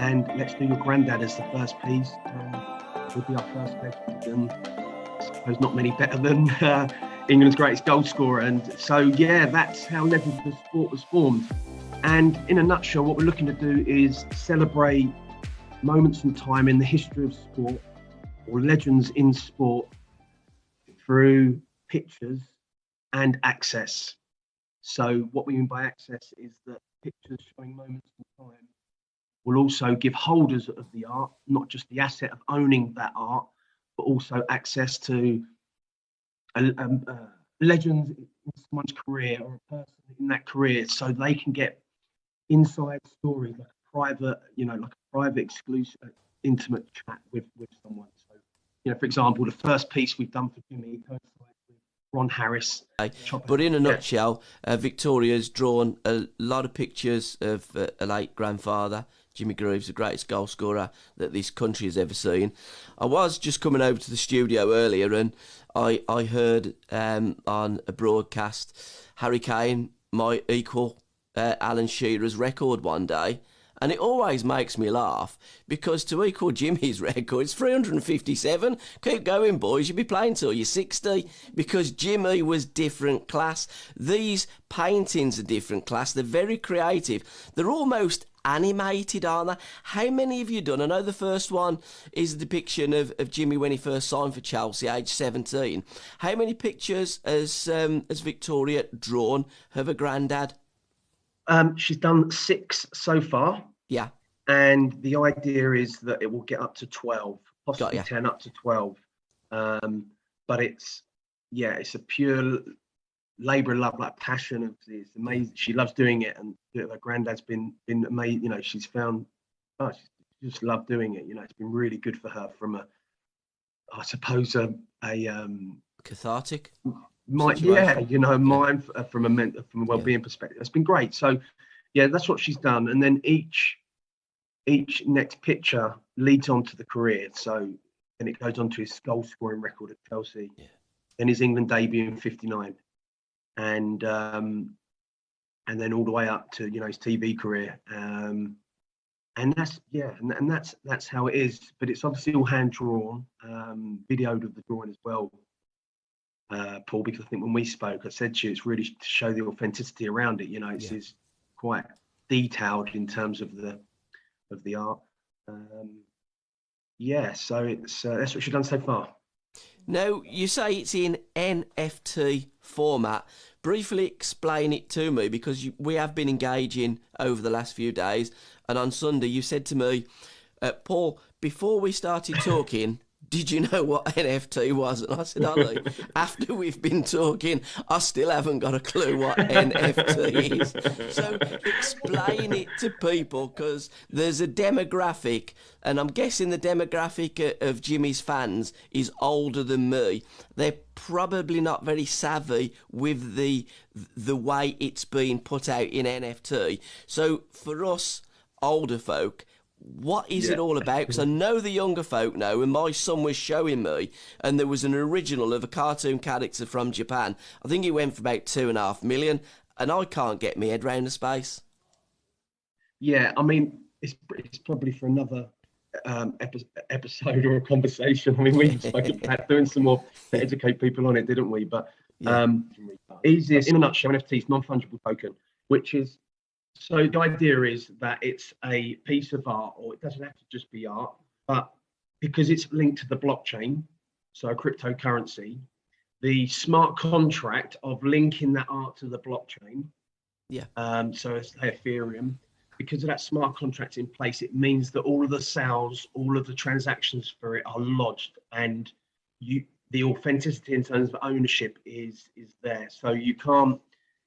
and let's do your granddad as the first piece. Will be our first legend, and I suppose not many better than England's greatest goal scorer. And so, yeah, that's how Legends of Sport was formed. And in a nutshell, what we're looking to do is celebrate moments in time in the history of sport, or legends in sport, through pictures and access. So what we mean by access is that pictures showing moments in time will also give holders of the art not just the asset of owning that art, but also access to legends in someone's career, or a person in that career, so they can get inside stories, like a private, like a private, exclusive, intimate chat with someone. So, for example, the first piece we've done for Jimmy coincides with Ron Harris. But in a nutshell, Victoria's drawn a lot of pictures of a late grandfather, Jimmy Greaves, the greatest goal scorer that this country has ever seen. I was just coming over to the studio earlier, and I heard on a broadcast Harry Kane might equal Alan Shearer's record one day. And it always makes me laugh, because to equal Jimmy's record, it's 357. Keep going, boys. You'll be playing till you're 60, because Jimmy was different class. These paintings are different class. They're very creative. They're almost animated, aren't they? How many have you done? I know the first one is a depiction of Jimmy when he first signed for Chelsea, age 17. How many pictures has Victoria drawn of her granddad? She's done 6 so far. Yeah. And the idea is that it will get up to 12, possibly 10 up to 12. But it's a pure labour of love, like passion. It's amazing. She loves doing it, and her granddad's been amazing. She's found, she just loved doing it. It's been really good for her from I suppose a cathartic. Mind from a well-being perspective. It's been great. So that's what she's done. And then each next picture leads on to the career. So then it goes on to his goal scoring record at Chelsea, then his England debut in '59, and then all the way up to his TV career. And that's how it is. But it's obviously all hand drawn, videoed of the drawing as well. Paul, because I think when we spoke, I said to you, it's really to show the authenticity around it. It's quite detailed in terms of the art. So it's that's what she's done so far. Now, you say it's in NFT format. Briefly explain it to me, because we have been engaging over the last few days, and on Sunday you said to me, Paul, before we started talking, did you know what NFT was? And I said, Ollie, after we've been talking, I still haven't got a clue what NFT is. So explain it to people, because there's a demographic, and I'm guessing the demographic of Jimmy's fans is older than me. They're probably not very savvy with the way it's being put out in NFT. So for us older folk, what is it all about? Because I know the younger folk know, and my son was showing me, and there was an original of a cartoon character from Japan. I think it went for about 2.5 million, and I can't get my head round the space. Yeah, I mean, it's probably for another episode or a conversation. I mean, we spoke about doing some more to educate people on it, didn't we? But easiest, in a nutshell, NFT is non-fungible token, which is, so the idea is that it's a piece of art, or it doesn't have to just be art, but because it's linked to the blockchain, so a cryptocurrency, the smart contract of linking that art to the blockchain, so it's Ethereum, because of that smart contract in place, it means that all of the sales, all of the transactions for it are lodged, and the authenticity in terms of ownership is there. So you can't,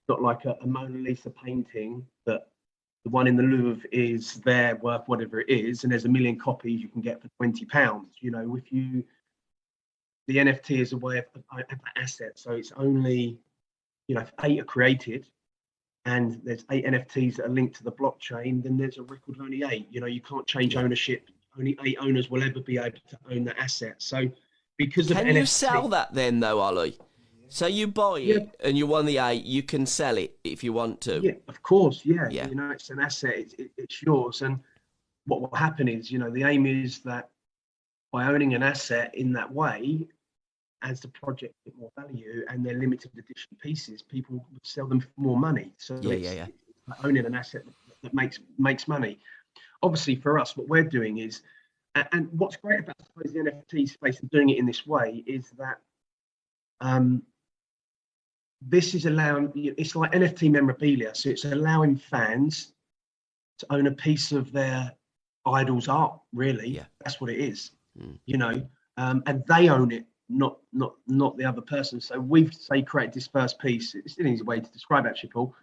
not like a Mona Lisa painting that the one in the Louvre is there worth whatever it is, and there's 1 million copies you can get for £20. The NFT is a way of an asset. So it's only, if 8 are created and there's 8 NFTs that are linked to the blockchain, then there's a record of only 8. You can't change ownership. Only 8 owners will ever be able to own that asset. So because of Can you sell that then, though, Ollie? So you buy it and you won the 8, you can sell it if you want to. Yeah, of course, it's an asset, it's yours. And what will happen is, the aim is that by owning an asset in that way, as the project get more value and they're limited edition pieces, people will sell them for more money. So it's like owning an asset that makes money. Obviously, for us, what we're doing is, and what's great about, I suppose, the NFT space and doing it in this way is that this is allowing, it's like NFT memorabilia. So it's allowing fans to own a piece of their idol's art, really. Yeah. That's what it is, and they own it, not the other person. So we've, created this first piece. It's an easy way to describe it, actually, Paul.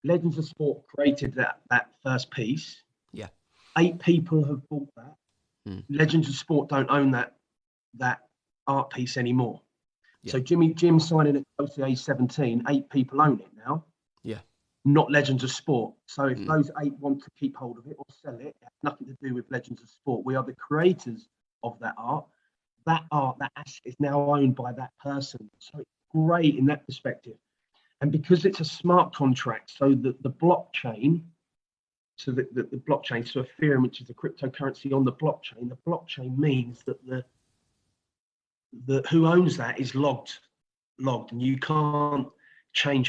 Legends of Sport created that first piece. Yeah. 8 people have bought that. Legends of Sport don't own that art piece anymore. Yeah. So Jim signing at OTA 17, 8 people own it now. Yeah. Not Legends of Sport. So if those 8 want to keep hold of it or sell it, it has nothing to do with Legends of Sport. We are the creators of that art. That asset is now owned by that person. So it's great in that perspective. And because it's a smart contract, so the blockchain, so the blockchain, so Ethereum, which is the cryptocurrency on the blockchain means that the who owns that is logged, and you can't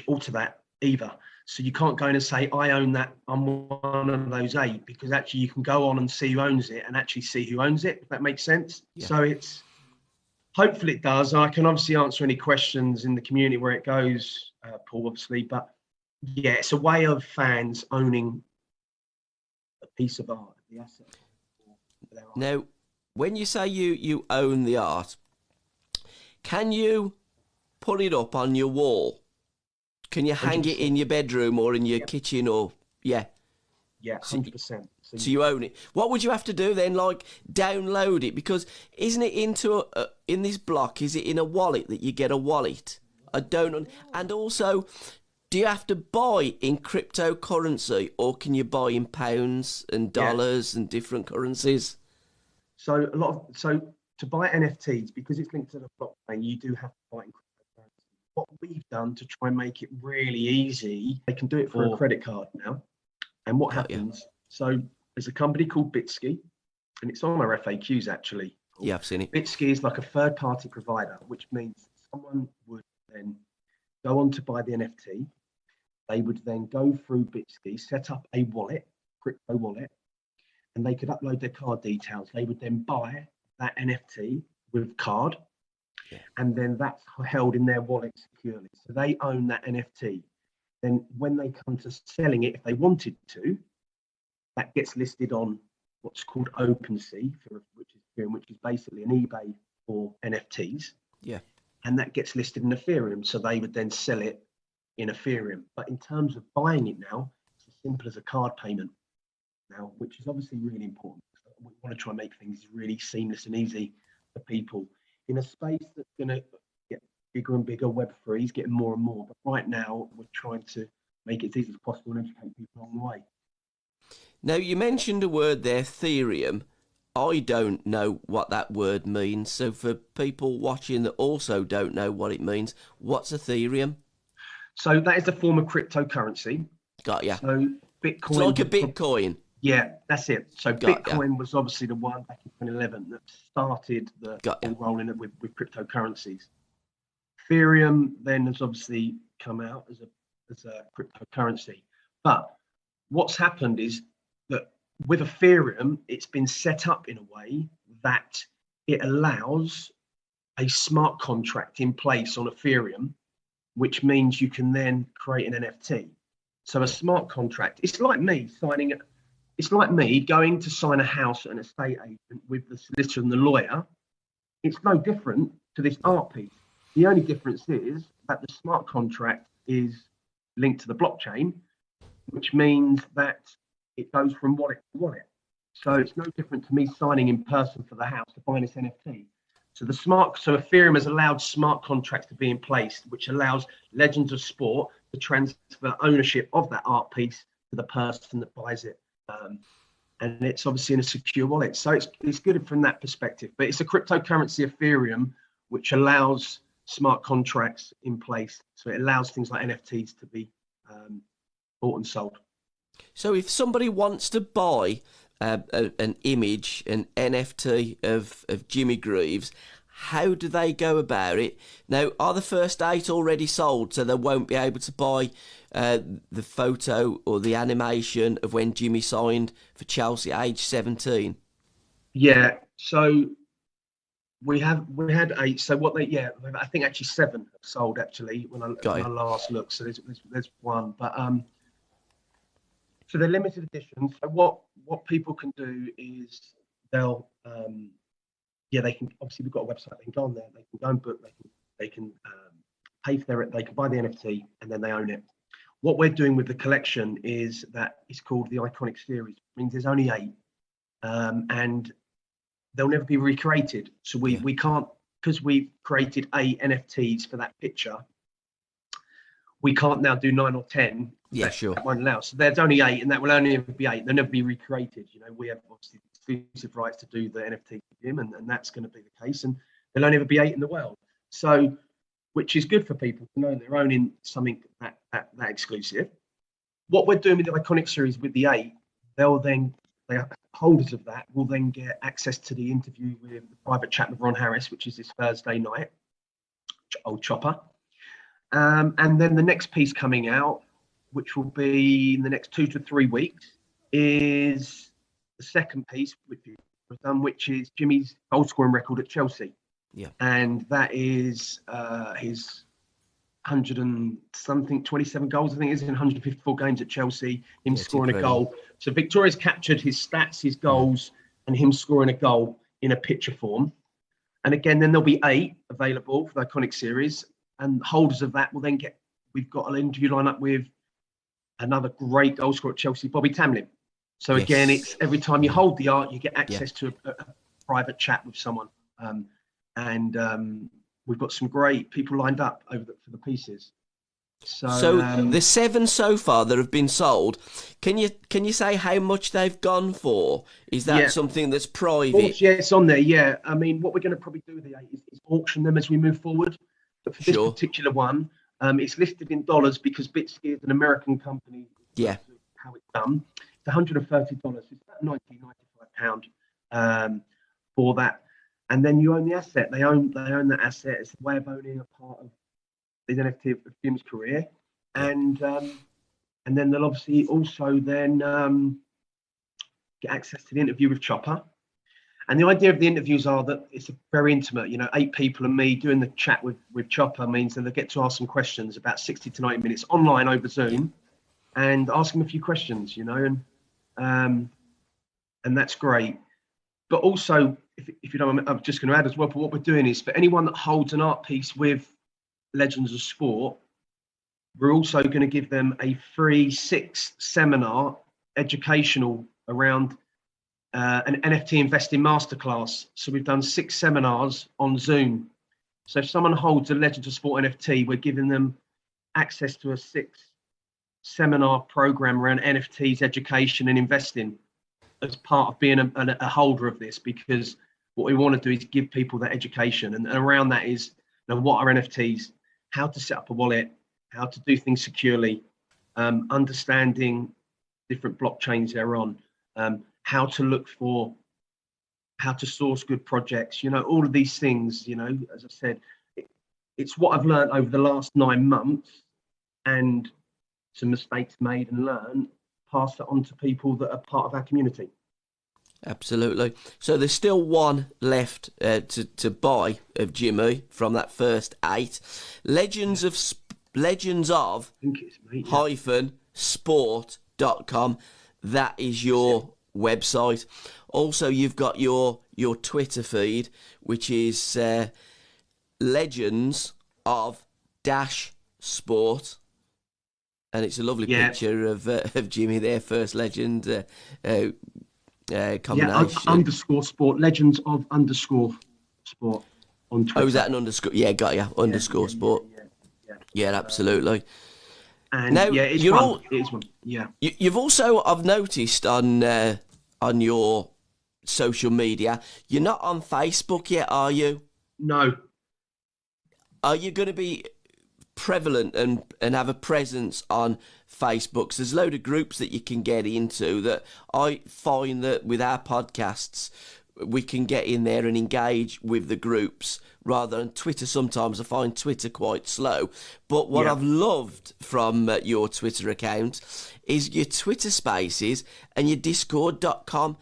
alter that either. So you can't go in and say, I own that, I'm one of those 8, because actually you can go on and see who owns it and actually see who owns it, if that makes sense. Yeah. So hopefully it does. I can obviously answer any questions in the community where it goes, Paul, obviously, but yeah, it's a way of fans owning a piece of art, the asset. Now, when you say you own the art, can you put it up on your wall? Can you hang 100%. It in your bedroom or in your kitchen or Yeah, 100%. So you own it. What would you have to do then? Like download it? Because isn't it in this block? Is it in a wallet that you get a wallet? I don't. And also, do you have to buy in cryptocurrency or can you buy in pounds and dollars and different currencies? So to buy NFTs, because it's linked to the blockchain, you do have to buy in cryptocurrency. What we've done to try and make it really easy, they can do it for a credit card now. And what happens? So there's a company called Bitski, and it's on our FAQs actually. Yeah, I've seen it. Bitski is like a third-party provider, which means someone would then go on to buy the NFT. They would then go through Bitski, set up a wallet, crypto wallet, and they could upload their card details. They would then buy that NFT with card, and then that's held in their wallet securely. So they own that NFT. Then when they come to selling it, if they wanted to, that gets listed on what's called OpenSea, which is basically an eBay for NFTs. Yeah. And that gets listed in Ethereum. So they would then sell it in Ethereum. But in terms of buying it now, it's as simple as a card payment now, which is obviously really important. We want to try and make things really seamless and easy for people in a space that's going to get bigger and bigger. Web3 is getting more and more. But right now, we're trying to make it as easy as possible and educate people along the way. Now, you mentioned a word there, Ethereum. I don't know what that word means. So for people watching that also don't know what it means, what's Ethereum? So that is a form of cryptocurrency. Got ya. So Bitcoin. It's like a Bitcoin. Yeah, that's it. So Bitcoin was obviously the one back in 2011 that started the ball rolling with cryptocurrencies. Ethereum then has obviously come out as a cryptocurrency. But what's happened is that with Ethereum, it's been set up in a way that it allows a smart contract in place on Ethereum, which means you can then create an NFT. So a smart contract, it's like me going to sign a house at an estate agent with the solicitor and the lawyer. It's no different to this art piece. The only difference is that the smart contract is linked to the blockchain, which means that it goes from wallet to wallet. So it's no different to me signing in person for the house to buy this NFT. So Ethereum has allowed smart contracts to be in place, which allows Legends of Sport to transfer ownership of that art piece to the person that buys it. And it's obviously in a secure wallet. So it's good from that perspective. But it's a cryptocurrency Ethereum, which allows smart contracts in place. So it allows things like NFTs to be bought and sold. So if somebody wants to buy an image, an NFT of Jimmy Greaves, how do they go about it? Now, are the first 8 already sold, so they won't be able to buy the photo or the animation of when Jimmy signed for Chelsea at age 17? Yeah. So we had 8. So what they I think actually 7 have sold actually when Got I you. last looked. So there's one, but so they're limited editions. So what people can do is they'll they can, obviously we've got a website, they can go on there, they can go and book, they can pay for they can buy the NFT and then they own it. What we're doing with the collection is that it's called the Iconic Series. It means there's only 8, and they'll never be recreated. So we can't, because we've created 8 NFTs for that picture, we can't now do 9 or 10. Yeah, sure. That won't allow. So there's only 8, and that will only ever be 8. They'll never be recreated. We have obviously exclusive rights to do the NFT for him, and that's going to be the case. And there'll only ever be 8 in the world. So, which is good for people to know they're owning something that exclusive. What we're doing with the Iconic Series with the 8, they holders of that will then get access to the interview with the private chat with Ron Harris, which is this Thursday night, old Chopper. And then the next piece coming out, which will be in the next 2 to 3 weeks, is the second piece, which is Jimmy's goal scoring record at Chelsea. Yeah. And that is his 100 and something, 27 goals, I think it is, in 154 games at Chelsea, him scoring a goal. So Victoria's captured his stats, his goals, and him scoring a goal in a picture form. And again, then there'll be 8 available for the Iconic Series. And holders of that will then we've got an interview line up with another great goal scorer at Chelsea, Bobby Tamlin. So again, it's every time you hold the art, you get access to a private chat with someone. And we've got some great people lined up for the pieces. So the 7 so far that have been sold, can you say how much they've gone for? Is that something that's private? Yeah, it's on there. Yeah, I mean, what we're going to probably do with the 8 is auction them as we move forward. But for this particular one, it's listed in dollars because Bitski is an American company. Yeah. How it's done. It's $130. It's about 95 pound for that. And then you own the asset. They own that asset. It's a way of owning a part of the NFT of Jim's career. And then they'll obviously also then get access to the interview with Chopper. And the idea of the interviews are that it's very intimate. 8 people and me doing the chat with Chopper means that they get to ask some questions, about 60 to 90 minutes online over Zoom, and ask him a few questions, and that's great. But also, if you don't mind, I'm just going to add as well, but what we're doing is for anyone that holds an art piece with Legends of Sport, we're also going to give them a free 6 seminar educational around an NFT investing masterclass. So we've done 6 seminars on Zoom. So if someone holds a Legends of Sport NFT, we're giving them access to a 6 seminar program around NFTs, education and investing as part of being a holder of this, because what we want to do is give people that education. And around that is, what are NFTs, how to set up a wallet, how to do things securely, understanding different blockchains they're on, how to look for, how to source good projects, all of these things, as I said, it's what I've learned over the last 9 months, and some mistakes made and learned, pass it on to people that are part of our community. Absolutely. So there's still 1 left to buy of Jimmy from that first 8. Legends of hyphen sport.com. That is your website. Also, you've got your Twitter feed, which is Legends of Dash Sport, and it's a lovely picture of Jimmy there, first legend combination. Underscore sport, Legends of underscore sport on Twitter. Oh, is that an underscore? Yeah, got you. Underscore sport. Yeah, absolutely. And now, it's fun. It is fun. Yeah. You've also, I've noticed on your social media, you're not on Facebook yet, are you? No. Are you going to be prevalent and have a presence on Facebook. So there's a load of groups that you can get into that I find that with our podcasts, we can get in there and engage with the groups rather than Twitter. Sometimes I find Twitter quite slow. But what I've loved from your Twitter account is your Twitter Spaces and your Discord.com.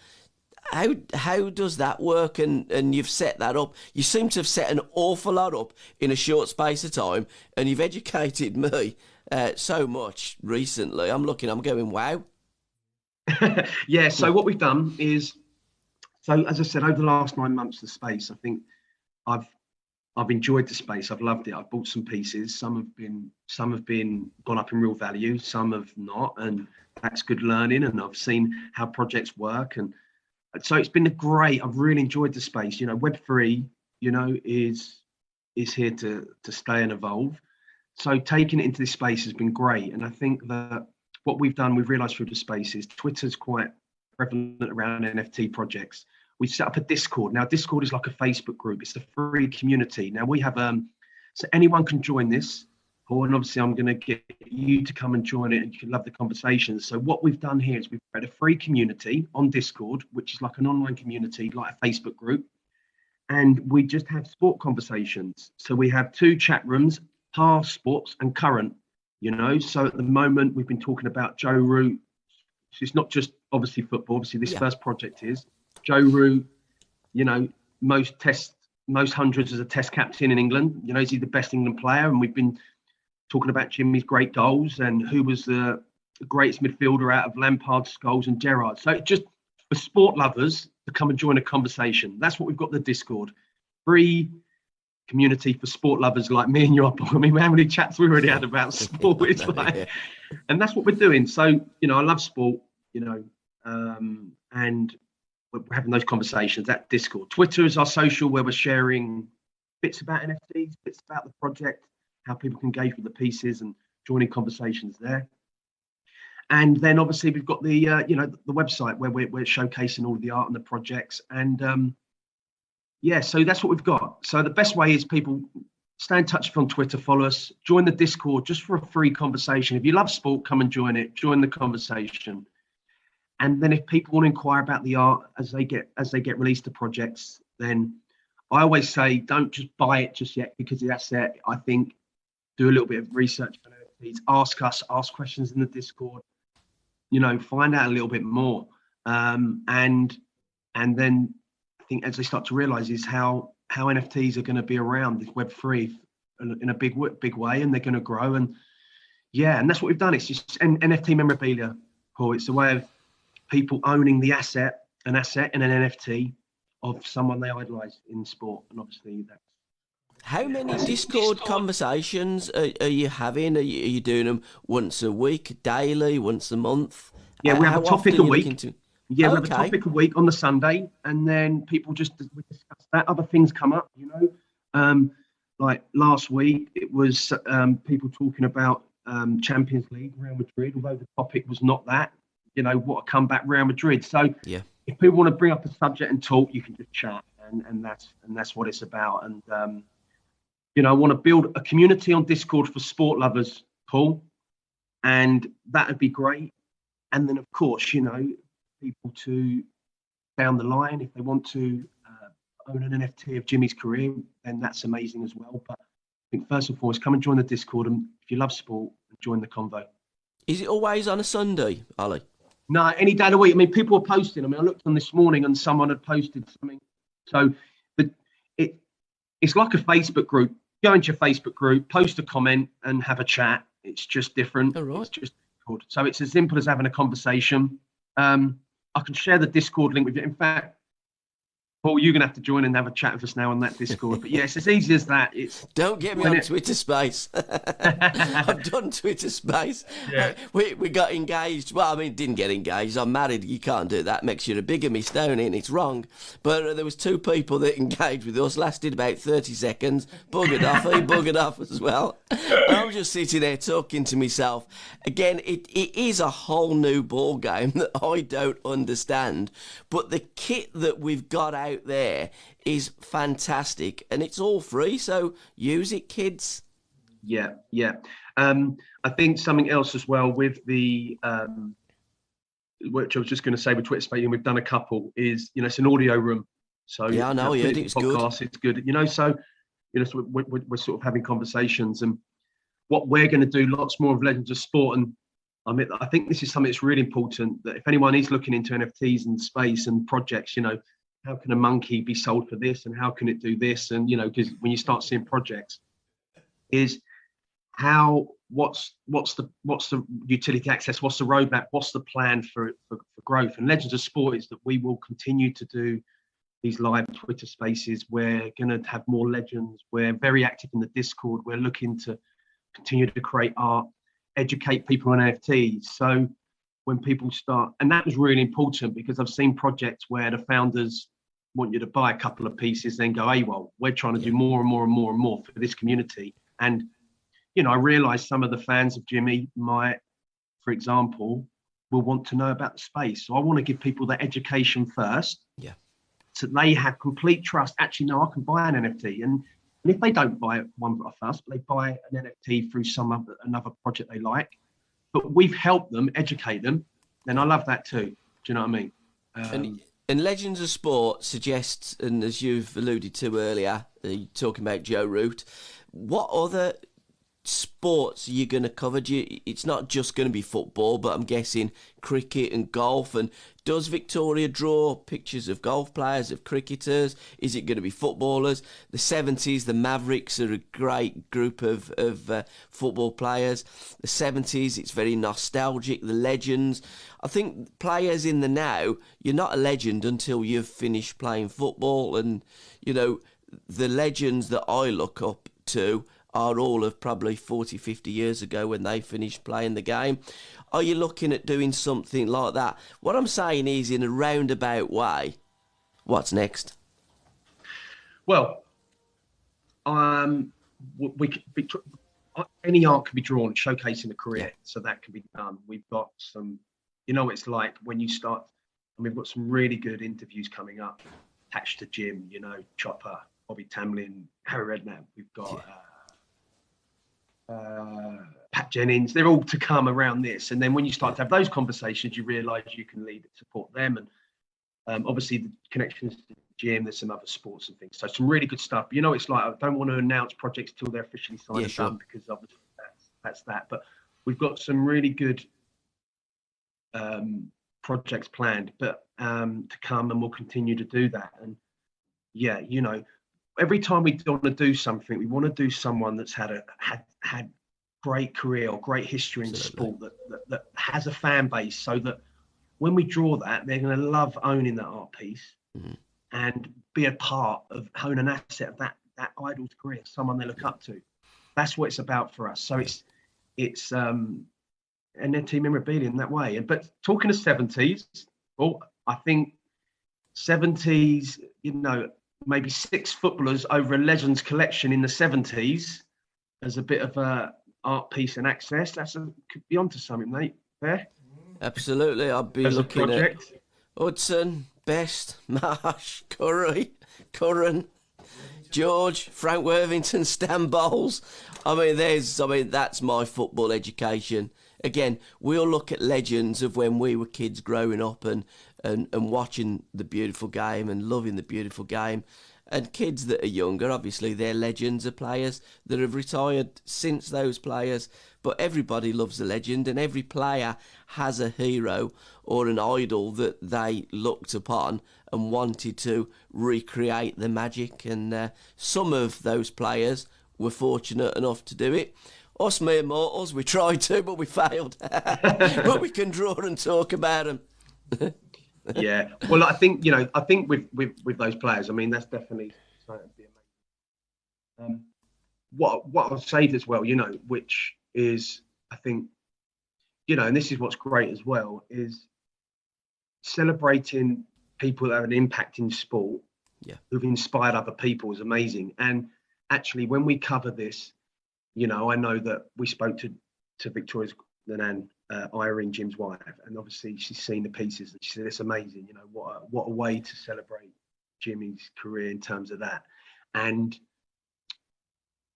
How does that work? And you've set that up. You seem to have set an awful lot up in a short space of time, and you've educated me so much recently. I'm going, wow. Yeah, so what we've done is, so as I said, over the last 9 months, the space, I think I've enjoyed the space. I've loved it. I've bought some pieces. Some have been gone up in real value. Some have not, and that's good learning. And I've seen how projects work, and so it's been great. I've really enjoyed the space. You know, Web3, you know, is here to stay and evolve. So taking it into this space has been great. And I think that what we've done, we've realized through the space is Twitter's quite prevalent around NFT projects. We set up a Discord. Now, Discord is like a Facebook group. It's a free community. Now we have, so anyone can join this. Paul, and obviously I'm going to get you to come and join it, and you can love the conversations. So what we've done here is we've created a free community on Discord, which is like an online community, like a Facebook group. And we just have sport conversations. So we have 2 chat rooms, past sports and current, you know. So at the moment we've been talking about Joe Root. It's not just obviously football. Obviously this first project is Joe Root, you know, most hundreds as a test captain in England. You know, is he the best England player? And we've been talking about Jimmy's great goals and who was the greatest midfielder out of Lampard's goals and Gerrard. So just for sport lovers to come and join a conversation. That's what we've got the Discord. Free community for sport lovers like me and you. I mean, how many chats we already had about sport? It's like, and that's what we're doing. So, you know, I love sport, you know, and we're having those conversations at Discord. Twitter is our social where we're sharing bits about NFTs, bits about the project, how people can engage with the pieces and joining conversations there. And then obviously we've got the, you know, the website where we're showcasing all of the art and the projects. And yeah, so that's what we've got. So the best way is people stay in touch on Twitter, follow us, join the Discord just for a free conversation. If you love sport, come and join it, join the conversation. And then if people want to inquire about the art as they get released to projects, then I always say don't just buy it just yet because the asset. I think do a little bit of research on NFTs, ask questions in the Discord, you know, find out a little bit more. And then I think as they start to realize is how NFTs are going to be around this Web3 in a big way, and they're going to grow. And yeah, and that's what we've done. It's just NFT memorabilia, Paul. It's a way of people owning an asset and an NFT of someone they idolize in sport. And obviously that's. How many Discord conversations are you having? Are you doing them once a week, daily, once a month? Yeah, we have a topic a week. Yeah, we have a topic a week on the Sunday, and then people we discuss that. Other things come up, you know. Like last week, it was people talking about Champions League, Real Madrid, although the topic was not that. You know, what a comeback Real Madrid. So yeah, if people want to bring up a subject and talk, you can just chat, and that's what it's about. And you know, I want to build a community on Discord for sport lovers, Paul, and that would be great. And then, of course, you know, people to down the line, if they want to own an NFT of Jimmy's career, then that's amazing as well. But I think first and foremost, come and join the Discord, and if you love sport, join the convo. Is it always on a Sunday, Ollie? No, any day of the week. I mean, people are posting. I mean, I looked on this morning and someone had posted something. So, but it's like a Facebook group. Go into your Facebook group, post a comment, and have a chat. It's just different. All right. It's just good. So it's as simple as having a conversation. I can share the Discord link with you. In fact, Paul, you're going to have to join and have a chat with us now on that Discord. But yes, it's easy as that. Don't get me on Twitter Space. I've done Twitter Space. Yeah. We got engaged. Well, I mean, didn't get engaged. I'm married. You can't do that. Makes you a bigamist, don't it? And it's wrong. But there was 2 people that engaged with us. Lasted about 30 seconds. Buggered off. He buggered off as well. I was just sitting there talking to myself. Again, it is a whole new ball game that I don't understand. But the kit that we've got out there is fantastic, and it's all free, so use it, kids. Yeah, yeah. I think something else as well with the which I was just going to say with Twitter Space, and we've done a couple, is, you know, it's an audio room. So Yeah, I know. Yeah, it's it a was good. podcast, it's good. You know, so, you know, so we're sort of having conversations, and what we're going to do lots more of Legends of Sport. And I mean, I think this is something that's really important, that if anyone is looking into NFTs and space and projects, you know, how can a monkey be sold for this and how can it do this? And, you know, because when you start seeing projects, is how what's the utility access, what's the roadmap, what's the plan for growth. And Legends of Sport is that we will continue to do these live Twitter spaces. We're going to have more legends. We're very active in the Discord. We're looking to continue to create art, educate people on NFTs. So when people start, and that was really important, because I've seen projects where the founders want you to buy a couple of pieces, then go, hey, well, we're trying to do more and more and more and more for this community. And, you know, I realize some of the fans of Jimmy might, for example, will want to know about the space. So I want to give people that education first. Yeah. So they have complete trust. Actually, no, I can buy an NFT. And if they don't buy one off us, but they buy an NFT through another project they like, but we've helped them, educate them, then I love that too. Do you know what I mean? And Legends of Sport suggests, and as you've alluded to earlier, talking about Joe Root, what other sports are you going to cover? It's not just going to be football, but I'm guessing cricket and golf. And does Victoria draw pictures of golf players, of cricketers? Is it going to be footballers? The 70s, the Mavericks are a great group of football players. The 70s, it's very nostalgic. The legends. I think players in the now, you're not a legend until you've finished playing football. And, you know, the legends that I look up to are all of probably 40, 50 years ago when they finished playing the game. Are you looking at doing something like that? What I'm saying is, in a roundabout way, what's next? Well, any art can be drawn, showcasing a career, so that can be done. We've got some, you know, it's like when you start, and we've got some really good interviews coming up attached to Jim, you know, Chopper, Bobby Tamlin, Harry Redknapp. We've got Pat Jennings. They're all to come around this. And then when you start to have those conversations, you realise you can lead and support them. And obviously the connections to Jim, there's some other sports and things. So some really good stuff. You know, it's like, I don't want to announce projects till they're officially signed and done, because obviously that's that. But we've got some really good projects planned, but to come, and we'll continue to do that. And yeah, you know, every time we want to do something, we want to do someone that's had great career or great history in sport, that has a fan base, so that when we draw that, they're going to love owning that art piece and be a part of, own an asset of that idol's career, someone they look up to. That's what it's about for us. So it's NFT memorabilia in that way. But talking of 70s, I think 70s, you know, maybe 6 footballers over a Legends collection in the 70s as a bit of a art piece and access. Could be onto something, mate. There. Absolutely, I'd be looking at Hudson, Best, Marsh, Curran, George, Frank Worthington, Stan Bowles. I mean, that's my football education. Again, we'll look at legends of when we were kids growing up and watching the beautiful game and loving the beautiful game. And kids that are younger, obviously, they're legends of players that have retired since those players. But everybody loves a legend, and every player has a hero or an idol that they looked upon and wanted to recreate the magic. And some of those players were fortunate enough to do it. Us mere mortals, we tried to, but we failed. But we can draw and talk about them. Yeah, well, I think with those players, I mean, that's definitely something to be amazing. What I'll say as well, you know, which is, I think, you know, and this is what's great as well, is celebrating people that have an impact in sport, who've inspired other people, is amazing. And actually, when we cover this, you know, I know that we spoke to Victoria's Nan, Irene, Jim's wife, and obviously she's seen the pieces and she said it's amazing. You know, what a way to celebrate Jimmy's career in terms of that. And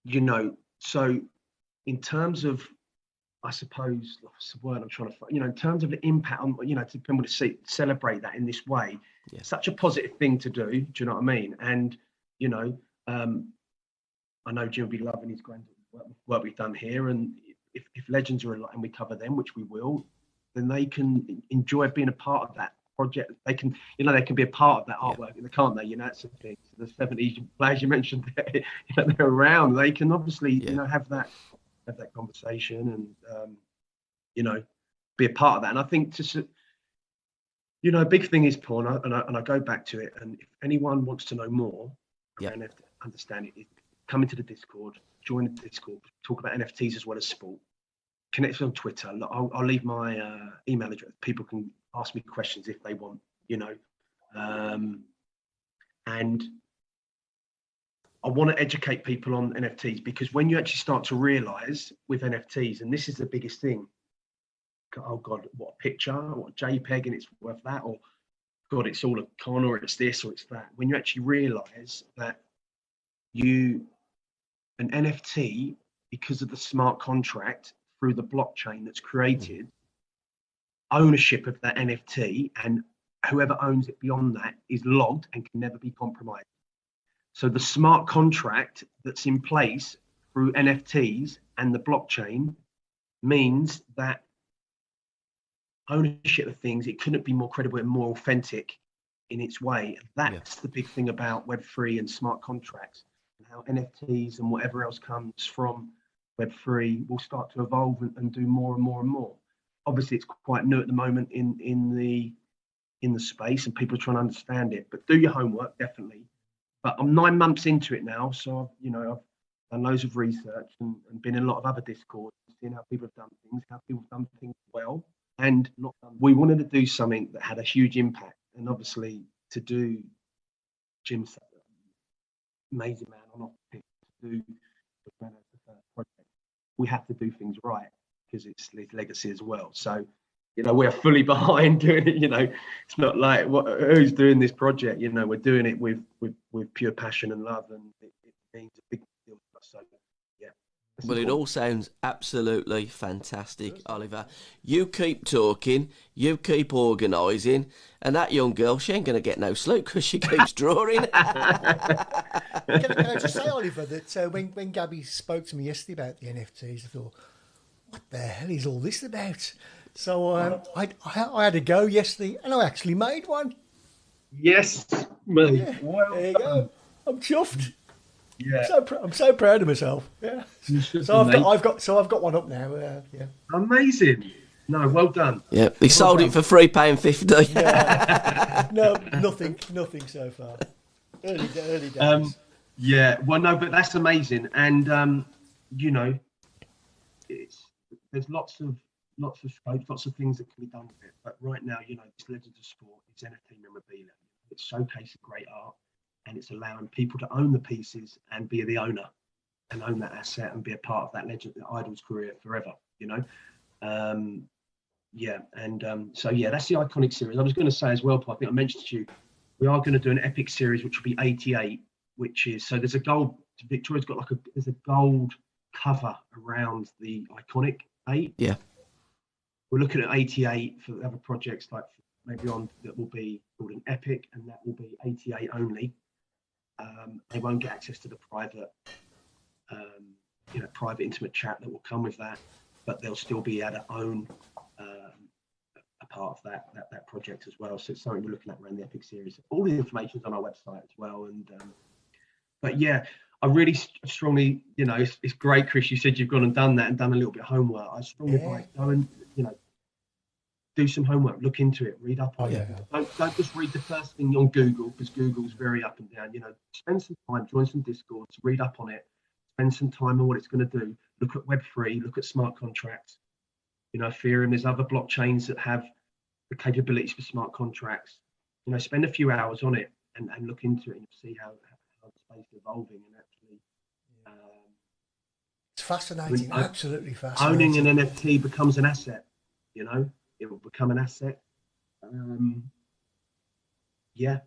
you know, so in terms of, I suppose, what's the word I'm trying to find, in terms of the impact on, to people to celebrate that in this way, such a positive thing to do. Do you know what I mean? And, I know Jim will be loving his work we've done here. And if Legends are alive and we cover them, which we will, then they can enjoy being a part of that project. They can, they can be a part of that artwork, can't they? That's the thing. So the 70s players you mentioned, they're around. They can obviously, have that conversation and, be a part of that. And I think a big thing is, Paul, and I go back to it. And if anyone wants to know more, and have to understand it, come into the Discord, join the Discord, talk about NFTs as well as sport. Connect on Twitter. I'll leave my email address. People can ask me questions if they want, and I want to educate people on NFTs, because when you actually start to realize with NFTs, and this is the biggest thing, oh God, what a picture, what a JPEG, and it's worth that, or God, it's all a con, or it's this, or it's that. When you actually realize that an NFT, because of the smart contract through the blockchain that's created, ownership of that NFT and whoever owns it beyond that is logged and can never be compromised. So the smart contract that's in place through NFTs and the blockchain means that ownership of things, it couldn't be more credible and more authentic in its way. That's the big thing about Web3 and smart contracts, and how NFTs and whatever else comes from Web3 will start to evolve and do more and more and more. Obviously, it's quite new at the moment in the space, and people are trying to understand it. But do your homework, definitely. But I'm 9 months into it now, so I've done loads of research and been in a lot of other Discords, seeing how people have done things, how people have done things well and not done. We wanted to do something that had a huge impact, and obviously to do Jim's amazing man on off pick to do the first project, we have to do things right, because it's his legacy as well. So, we're fully behind doing it. It's not like who's doing this project. We're doing it with pure passion and love, and it means a big deal to us. So, yeah. Well, it all sounds absolutely fantastic, Oliver. You keep talking, you keep organising, and that young girl, she ain't going to get no sleep because she keeps drawing. Can I just say, Oliver, that when Gabbie spoke to me yesterday about the NFTs, I thought, what the hell is all this about? So I had a go yesterday, and I actually made one. Yes, mate. Yeah, well, there you go. I'm chuffed. Yeah, I'm so proud of myself. Yeah. So I've got one up now. Yeah. Amazing. No, well done. Yeah, he sold it for £3.50. No, nothing so far. Early days. Yeah. Well, no, but that's amazing, and there's lots of scopes, lots of things that can be done with it. But right now, it's Legends of Sport, it's NFT memorabilia, it's showcasing great art, and it's allowing people to own the pieces and be the owner and own that asset and be a part of that legend, the idol's career forever. So that's the iconic series. I was going to say as well, Paul, I think I mentioned to you, we are going to do an epic series, which will be 88, which is, so there's a gold, Victoria's got there's a gold cover around the iconic 8. Yeah. We're looking at 88 for other projects like maybe on that will be called an epic, and that will be 88 only. They won't get access to the private intimate chat that will come with that, but they'll still be able to own a part of that project as well. So it's something we're looking at around the epic series. All the information's on our website as well. And but yeah, I really strongly, it's great, Chris. You said you've gone and done that and done a little bit of homework. I strongly advise go and do some homework, look into it, read up on it. Don't just read the first thing on Google, because Google's very up and down. Spend some time, join some Discords, read up on it, spend some time on what it's going to do. Look at Web3, look at smart contracts. Ethereum, there's other blockchains that have the capabilities for smart contracts. Spend a few hours on it and look into it and see how the space is evolving. And actually, it's fascinating, absolutely fascinating. Owning an NFT becomes an asset. It will become an asset. And you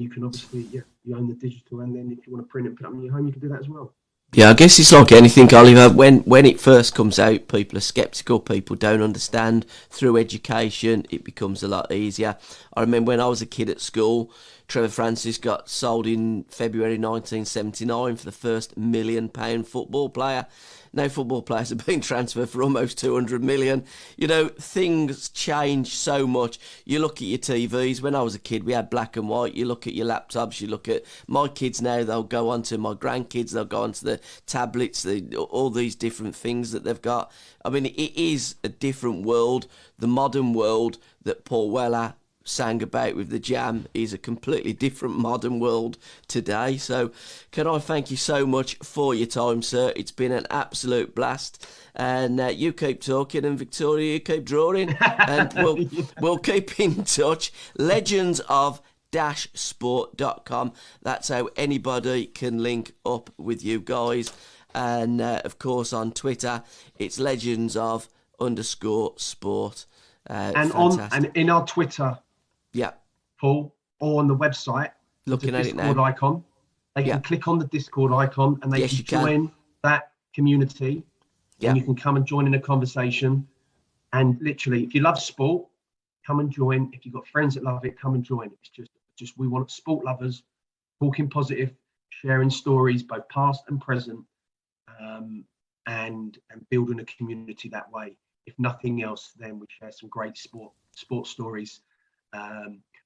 can obviously, you own the digital, and then if you want to print it and put it up in your home, you can do that as well. Yeah, I guess it's like anything, Oliver. When it first comes out, people are sceptical. People don't understand. Through education, it becomes a lot easier. I remember when I was a kid at school, Trevor Francis got sold in February 1979 for the first £1 million football player. Now football players have been transferred for almost 200 million. You know, things change so much. You look at your TVs. When I was a kid, we had black and white. You look at your laptops. You look at my kids now. They'll go on to my grandkids. They'll go onto the tablets. All these different things that they've got. I mean, it is a different world. The modern world that Paul Weller sang about with the Jam is a completely different modern world today. So can I thank you so much for your time, sir? It's been an absolute blast, and you keep talking, and Victoria, you keep drawing, and we'll keep in touch. Legends of sport.com. That's how anybody can link up with you guys. And of course on Twitter it's legends of _sport. And in our Twitter, yeah, Paul, or on the website, looking at Discord it now, icon. They can click on the Discord icon and they Yes, can you can. join that community. Yeah. And you can come and join in a conversation. And literally, if you love sport, come and join. If you've got friends that love it, come and join. It's just we want sport lovers talking positive, sharing stories, both past and present, and building a community that way. If nothing else, then we share some great sport stories.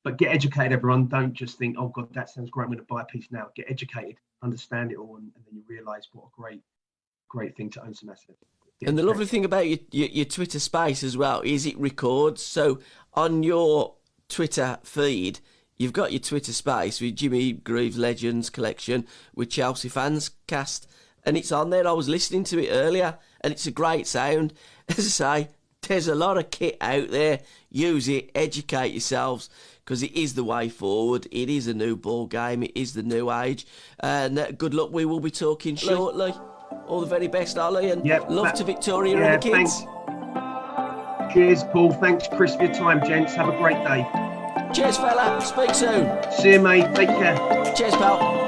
But get educated, everyone. Don't just think, oh God, that sounds great, I'm going to buy a piece now. Get educated, understand it all, and then you realise what a great thing to own some assets. And the lovely thing about your Twitter space as well is it records. So on your Twitter feed, you've got your Twitter space with Jimmy Greaves Legends collection with Chelsea Fans Cast, and it's on there. I was listening to it earlier, and it's a great sound. As I say, there's a lot of kit out there. Use it, educate yourselves, because it is the way forward. It is a new ball game. It is the new age. And good luck. We will be talking shortly. All the very best, Ollie, and love to Victoria and the kids. Thanks. Cheers, Paul. Thanks, Chris, for your time, gents. Have a great day. Cheers, fella. Speak soon. See you, mate. Take care. Cheers, pal.